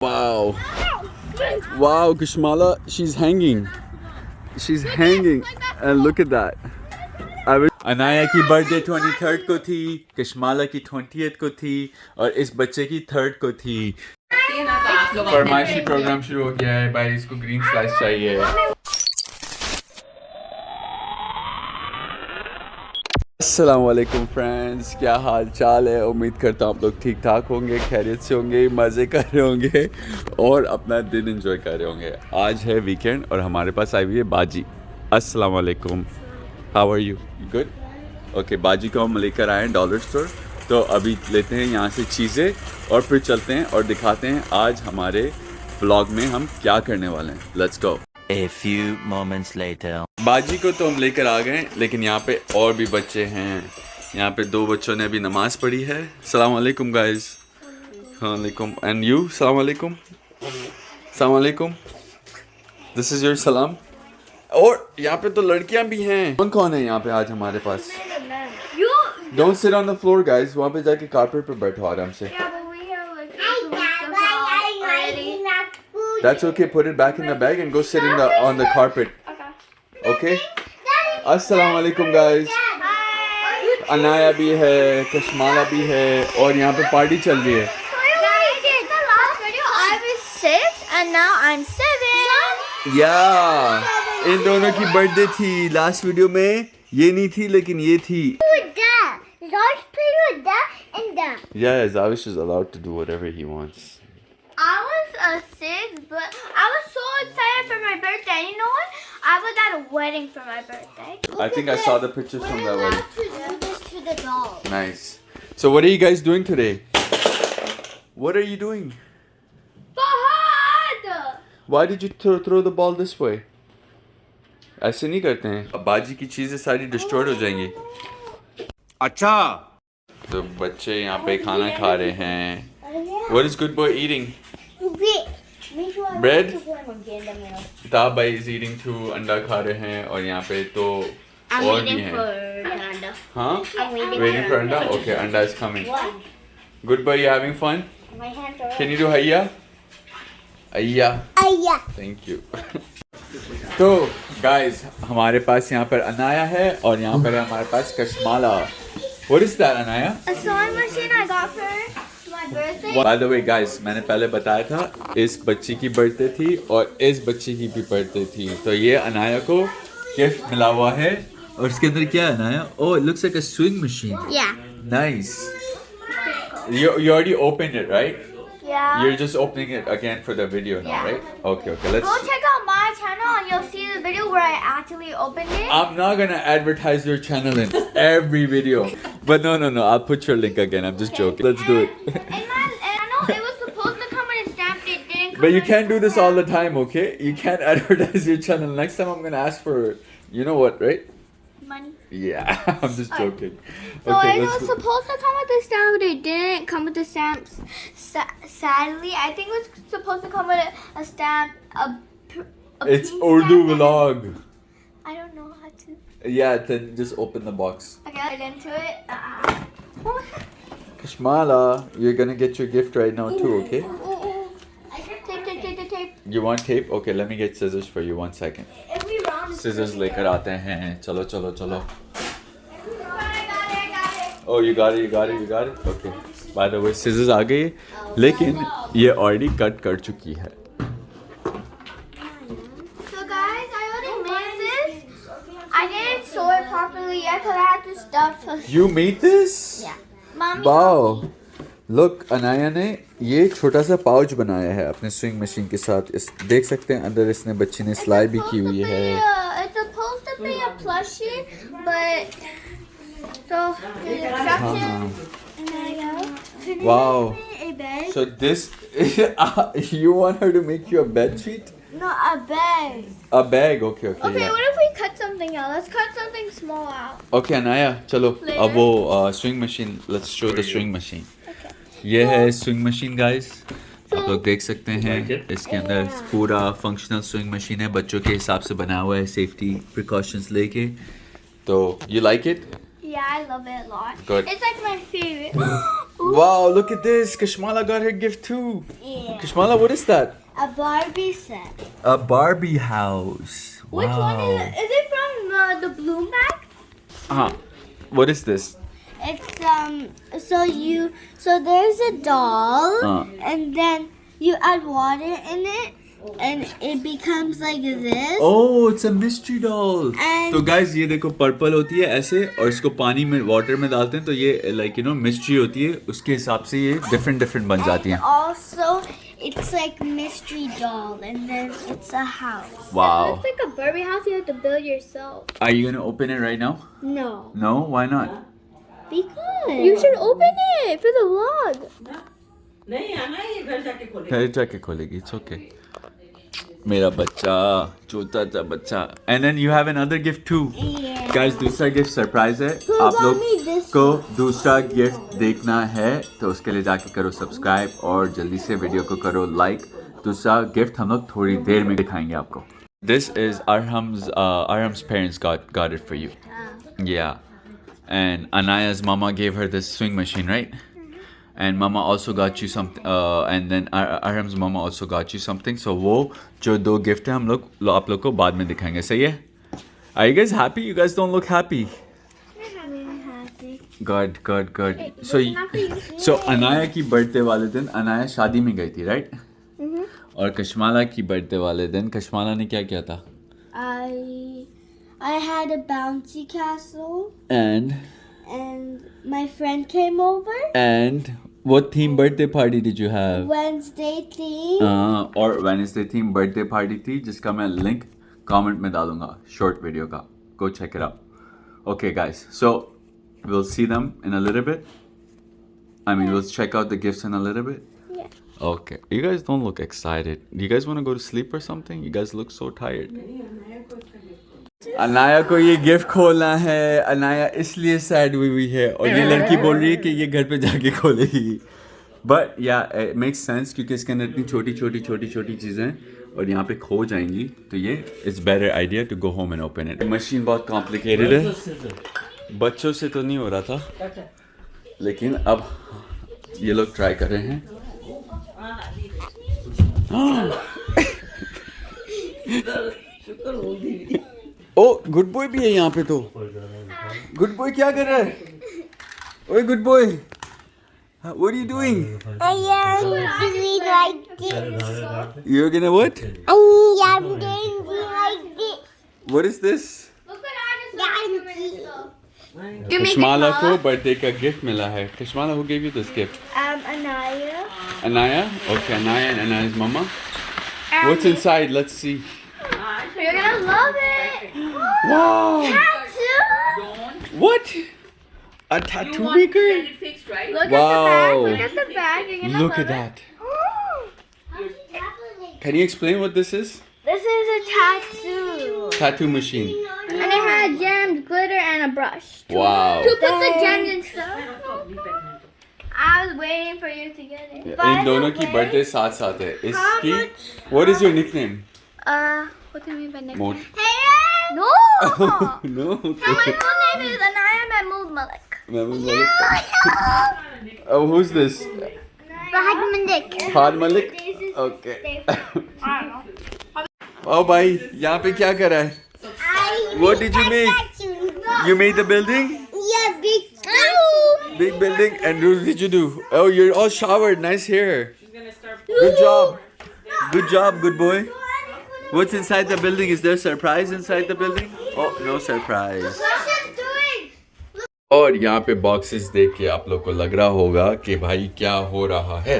Wow. Wow, Kashmala, she's hanging. She's hanging. And look at that. Anaya की birthday 23rd को थी, कश्माला की 20th को थी और इस बच्चे की 3rd को थी। फरमाइशी प्रोग्राम शुरू हो गया है भाई, इसको ग्रीन स्लाइस चाहिए। अस्सलाम वालेकुम फ्रेंड्स, क्या हाल चाल है। उम्मीद करता हूँ आप लोग ठीक ठाक होंगे, खैरियत से होंगे, मज़े कर रहे होंगे और अपना दिन एंजॉय कर रहे होंगे। आज है वीकेंड और हमारे पास आई हुई है बाजी। अस्सलाम वालेकुम, how are you? Good, okay. बाजी को हम लेकर आए हैं डॉलर स्टोर, तो अभी लेते हैं यहाँ से चीज़ें और फिर चलते हैं और दिखाते हैं आज हमारे व्लॉग में हम क्या करने वाले हैं। Let's go. A few moments later. बाजी को तो हम लेकर आ गए, लेकिन यहाँ पे और भी बच्चे हैं। यहाँ पे 2 बच्चों ने अभी नमाज़ पढ़ी है। सलाम अलैकुम गाइस। वालेकुम। And you? सलाम अलैकुम। सलाम अलैकुम। दिस इज़ योर सलाम। और यहाँ पे तो लड़कियाँ भी हैं। कौन कौन है यहाँ पे आज हमारे पास? Don't sit on the floor guys, वहाँ पे जाके कारपेट पे बैठो आराम से। That's okay. Put it back in the bag and go sit in on the carpet. Okay. अस्सलाम वालेकुम guys. अनाया भी है, कश्माला भी है और यहाँ पे पार्टी चल रही है। I was 6 and now I'm 7. Yeah. इन दोनों की बर्थडे थी। लास्ट वीडियो में ये नहीं थी लेकिन ये थी। Zawish played with that and that. Yeah, Zawish is allowed to do whatever he wants. I was a 6, but I was so excited for my birthday. You know what? I was at a wedding for my birthday. I think I saw the pictures from that wedding. to do this to the doll. Nice. So what are you guys doing today? What are you doing? Fahad! Why did you throw the ball this way? ऐसे नहीं करते हैं। अब बाजी की चीजें सारी destroy हो जाएंगी। अच्छा। तो बच्चे यहाँ पे खाना खा रहे हैं। What is good boy eating? Bread? ताब भाई is eating too, अंडा खा रहे हैं और यहाँ पे तो और भी हैं। हाँ? Waiting for अंडा? Okay, अंडा is coming. Good boy, you having fun? Can you do hayya? Hayya. Thank you. तो guys, हमारे पास यहाँ पर अनाया है और यहाँ पर हमारे पास कश्माला। What is that, Anaya? A sewing machine I got for my birthday. By the way guys, मैंने पहले बताया था इस बच्ची की बर्थडे थी और इस बच्ची की भी बर्थडे थी, तो ये अनाया को गिफ्ट मिला हुआ है। और इसके अंदर क्या है Anaya? Oh, it looks like a sewing machine. Yeah. Nice. You already opened it, right? Yeah. You're just opening it again for the video now, Yeah. right? Okay, let's. Go check out my channel and you'll see the video where I actually opened it. I'm not gonna advertise your channel in every video, but no, I'll put your link again. I'm just joking. Let's do it. And I know it was supposed to come in a stamp, it didn't come But you in can't a do this stamp. all the time, okay? You can't advertise your channel. Next time I'm gonna ask for, you know what, right? Money. Yeah, I'm just joking. So Okay, it was let's. supposed to come with a stamp, but it didn't come with the stamps. Sadly, I think it was supposed to come with a stamp. It's pink Urdu stamp. vlog. I don't know how to. Yeah, then just open the box. I got it into it. Kashmala, you're gonna get your gift right now too, okay? Tape. You want tape? Okay, let me get scissors for you. 1 second. If we round Scissors लेकर आते हैं। चलो। I got it. Oh, you got it. Okay. By the way, scissors आ गई, लेकिन ये already cut कर चुकी है। So guys, I already made this. I didn't sew it properly yet because I had to stuff. You made this? Yeah. Mommy. Wow. Look, Anaya ने ये एक छोटा सा पाउच बनाया है अपने स्विंग मशीन के साथ। इस देख सकते हैं अंदर इसने बच्ची ने सिलाई भी की हुई है। It's supposed to be a plushie, but so the instructions. And there you go. Can you Wow. make me a bed? So this, you want her to make you a bed sheet? No, a bag. A bag, okay, Okay, yeah. what if we cut something out? Let's cut something small out. Okay, Anaya, चलो Later. अब वो swing machine, let's show the swing machine. ये है swing machine guys, आप लोग देख सकते हैं। इसके अंदर पूरा फंक्शनल स्विंग मशीन है, बच्चों के हिसाब से बना हुआ है, सेफ्टी प्रिकॉशंस लेके। तो you like it? Yeah, I love it a lot. Good. It's like my favorite. Wow, look at this. Kashmala got her gift too. Yeah. Kashmala, what is that? A Barbie set. A Barbie house. Which one is it? Is it from the Bloom bag? What is this? It's so there's a doll and then you add water in it and it becomes like this. Oh, it's a mystery doll. And तो guys ये देखो purple होती है ऐसे और इसको पानी में वाटर में डालते हैं तो ये like you know mystery होती है उसके हिसाब से ये different बन जाती हैं. also it's like mystery doll and then it's a house. Wow. It looks like a Barbie house you have to build yourself. Are you gonna open it right now? No. No, why not? Because you should open it for the vlog. नहीं आना ये घर जाके खोले घर जाके खोलेगी. It's okay. मेरा बच्चा छोटा सा बच्चा. And then you have another gift too. Yeah. Guys, दूसरा गिफ्ट सरप्राइज है. Who आप got लोग me this को दूसरा गिफ्ट देखना है तो उसके लिए जाके करो सब्सक्राइब और जल्दी से वीडियो को करो लाइक. दूसरा गिफ्ट हम लोग थोड़ी देर में दिखाएंगे आपको. This is Arham's parents got it for you. Yeah. And Anaya's mama gave her this swing machine, right? And mama also got you something. And then Arham's mama also got you something. So वो जो दो gift है हम लोग आप लोग को बाद में दिखाएंगे. सही है? Are you guys happy? You guys don't look happy. Good. So Anaya की बर्थडे वाले दिन अनाया शादी में गई थी, right? और कश्माला की बर्थडे वाले दिन कश्माला ने क्या किया था? I had a bouncy castle And my friend came over. what theme birthday party did you have? Wednesday theme. और Wednesday theme birthday party थी जिसका मैं लिंक कमेंट में डालूंगा शॉर्ट वीडियो का. Go check it out. Okay guys, so we'll see them in a little bit. I mean we'll check out the gifts in a little bit. Yeah. Okay. You guys don't look excited. Do you guys want to go to sleep or something? You guys look so tired. Anaya को ये gift खोलना है. अनाया इसलिए sad हुई है और ये लड़की बोल रही है कि ये घर पे जाके खोलेगी. बट या इट मेक्स सेंस क्योंकि इसके अंदर इतनी छोटी चीज़ें हैं और यहाँ पे खो जाएंगी तो ये it's better idea to go home and open it. Machine बहुत कॉम्प्लिकेटेड है. बच्चों से तो नहीं हो रहा था लेकिन अब ये लोग ट्राई कर रहे हैं. ओ गुड बॉय भी है यहाँ पे. तो गुड बॉय क्या कर रहा है? ओए good boy, what are you doing? I am doing like this. You're gonna what? I am doing like this. What is this? Look what I just got 2 minutes ago. कश्माला को birthday का gift मिला है. कश्माला, who gave you this gift? Anaya. Anaya? Okay, Anaya and Anaya's mama. What's inside? Let's see. You're gonna love it. Wow! Tattoo. What? A tattoo maker? Look Wow. at the bag. Look at the bag. You're gonna Look love at that. Can you explain what this is? This is a tattoo. Tattoo machine. And it had gems, glitter, and a brush. Wow. To put the gems and stuff. I was waiting for you to get it. इन दोनों की birthday साथ साथ है. इसकी What is your nickname? What do you mean by name? Mot. Hey! No! No. No, my full name is Anaya Mahmood Malik. Mehmood Malik. Oh, who's this? Fahad Malik. Fahad Malik? Okay. Oh भाई, यहाँ पे क्या कर रहा है? What did you make? You made the building? Yeah, big. Big building. And what did you do? Oh, you're all showered. Nice hair. Good job. Good job, good boy. What's inside the building? Is there a surprise inside the building? Oh, no surprise. What she's doing? और यहाँ पे boxes देख के आप लोग को लग रहा होगा कि भाई क्या हो रहा है.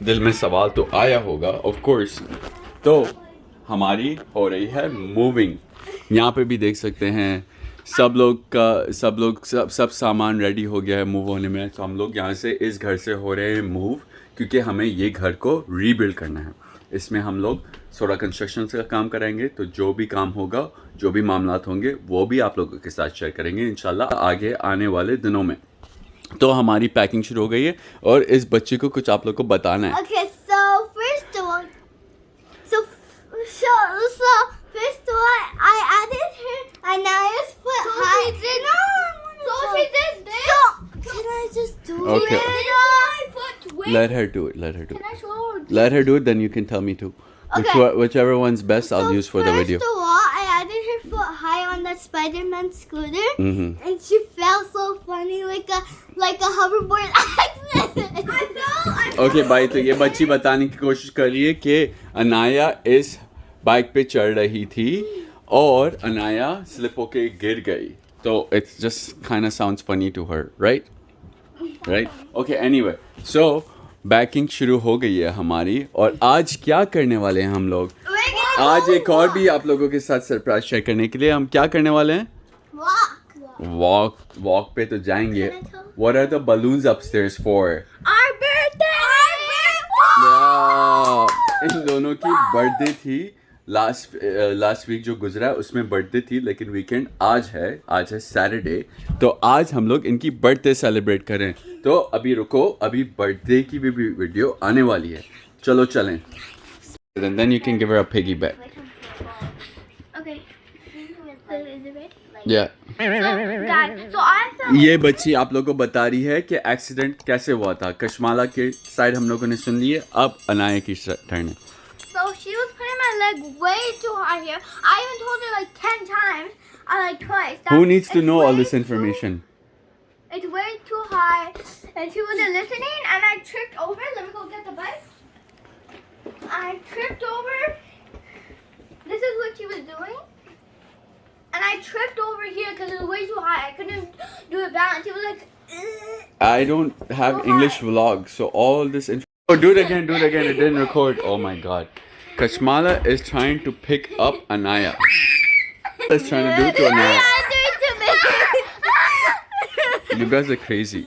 दिल में सवाल तो आया होगा ऑफ कोर्स. तो हमारी हो रही है मूविंग. यहाँ पे भी देख सकते हैं सब सामान रेडी हो गया है मूव होने में. तो हम लोग यहाँ से इस घर से हो रहे हैं मूव क्योंकि हमें ये घर को रीबिल्ड करना है. इसमें हम लोग थोड़ा कंस्ट्रक्शन का काम कराएंगे. तो जो भी काम होगा, जो भी मामलात होंगे वो भी आप लोगों के साथ शेयर करेंगे इंशाल्लाह आगे आने वाले दिनों में. तो हमारी पैकिंग शुरू हो गई है और इस बच्चे को कुछ आप लोग को बताना है. Okay, so first of all, I added her Anaya's foot. So she did let her do it. Let her do Can it. I show? Let her do it. Then you can tell me too. Okay. Whichever one's best, I'll use for the video. First of all, I added her foot high on the Spider-Man scooter, Mm-hmm. and she felt so funny, like a hoverboard accident. I know. Okay भाई, तो ये बच्ची बताने की कोशिश कर रही है कि अनाया इस बाइक पे चढ़ रही थी और अनाया स्लिप होके गिर गई. तो it's just kind of sounds funny to her, right? Okay, anyway, so baking शुरू हो गई है हमारी. और आज क्या करने वाले हैं हम लोग? आज एक और भी आप लोगों के साथ सरप्राइज शेयर करने के लिए हम क्या करने वाले हैं? वॉक पे तो जाएंगे. What are the balloons upstairs for? Our birthday. इन दोनों की बर्थडे थी. लास्ट वीक जो गुजरा है उसमें बर्थडे थी, लेकिन वीकेंड आज है सैटरडे. तो आज हम लोग इनकी बर्थडे सेलिब्रेट करें. तो अभी रुको, अभी बर्थडे की भी वीडियो आने वाली है. चलो चलें. And then you can give her a piggyback. Okay. So is it ready? Yeah. So I felt ये बच्ची आप लोगों को बता रही है कि एक्सीडेंट कैसे हुआ था. कश्माला के साइड हम लोगों ने सुन ली है, अब अनाया की टर्न है. so she was putting my leg way too high here. I even told her like 10 times. Twice. that Who needs to it's know all way this information? It's way too high, and she wasn't listening. And I tripped over. Let me go get the bike. I tripped over. This is what she was doing. And I tripped over here because it was way too high. I couldn't do it balance. She was like, "Ugh." I don't have English vlog, so all this Oh, do it again. It didn't record. Oh my god. Kashmala is trying to pick up Anaya. Is trying to do it to Anaya. You guys are crazy.